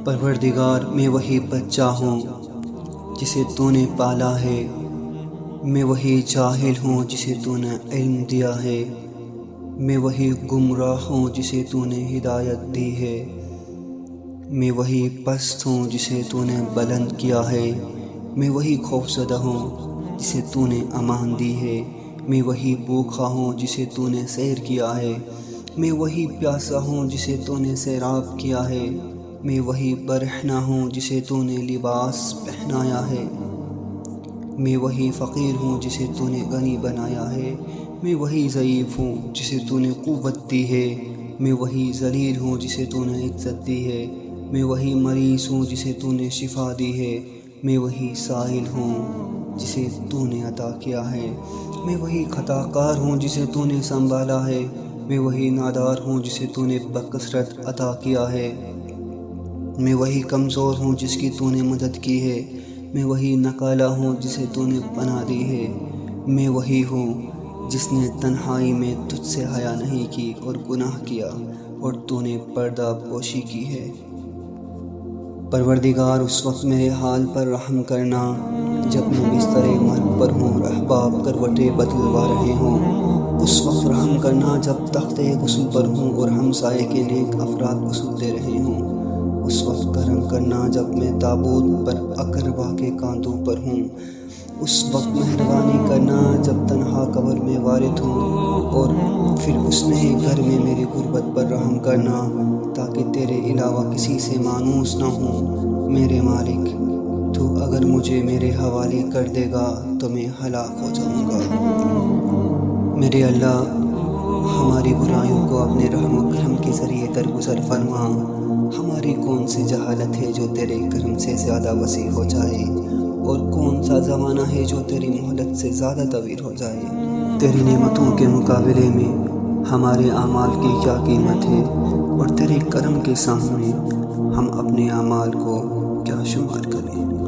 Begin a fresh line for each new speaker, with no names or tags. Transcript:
پروردگار میں وہی بچہ ہوں جسے تو نے پالا ہے، میں وہی جاہل ہوں جسے تو نے علم دیا ہے، میں وہی گمراہ ہوں جسے تو نے ہدایت دی ہے، میں وہی پست ہوں جسے تو نے بلند کیا ہے، میں وہی خوفزدہ ہوں جسے تو نے امان دی ہے، میں وہی بھوکا ہوں جسے تو نے سیر کیا ہے، میں وہی پیاسا ہوں جسے تو نے سیراب کیا ہے، میں وہی برہنہ ہوں جسے تو نے لباس پہنایا ہے، میں وہی فقیر ہوں جسے تو نے غنی بنایا ہے، میں وہی ضعیف ہوں جسے تو نے قوت دی ہے، میں وہی ذلیل ہوں جسے تو نے عزت دی ہے، میں وہی مریض ہوں جسے تو نے شفا دی ہے، میں وہی سائل ہوں جسے تو نے عطا کیا ہے، میں وہی خطا کار ہوں جسے تو نے سنبھالا ہے، میں وہی نادار ہوں جسے تو نے بکثرت عطا کیا ہے، میں وہی کمزور ہوں جس کی تو نے مدد کی ہے، میں وہی نکالا ہوں جسے تو نے پناہ دی ہے، میں وہی ہوں جس نے تنہائی میں تجھ سے حیا نہیں کی اور گناہ کیا اور تو نے پردہ پوشی کی ہے۔ پروردگار اس وقت میرے حال پر رحم کرنا جب میں بستر مرگ پر ہوں، احباب کروٹیں بدلوا رہے ہوں، اس وقت رحم کرنا جب تخت غسل پر ہوں اور ہمسائے کے نیک افراد غسل دے رہے ہوں، اس وقت کرم کرنا جب میں تابوت پر اقربا کے کاندھوں پر ہوں، اس وقت مہربانی کرنا جب تنہا قبر میں وارد ہوں، اور پھر اس نئے گھر میں میری غربت پر رحم کرنا تاکہ تیرے علاوہ کسی سے مانوس نہ ہوں۔ میرے مالک، تو اگر مجھے میرے حوالے کر دے گا تو میں ہلاک ہو جاؤں گا۔ میرے اللہ، ہماری برائیوں کو اپنے رحم و کرم کے ذریعے درگزر فرما۔ ہماری کون سی جہالت ہے جو تیرے کرم سے زیادہ وسیع ہو جائے، اور کون سا زمانہ ہے جو تیری مہلت سے زیادہ طویل ہو جائے۔ تیری نعمتوں کے مقابلے میں ہمارے اعمال کی کیا قیمت ہے، اور تیرے کرم کے سامنے ہم اپنے اعمال کو کیا شمار کریں۔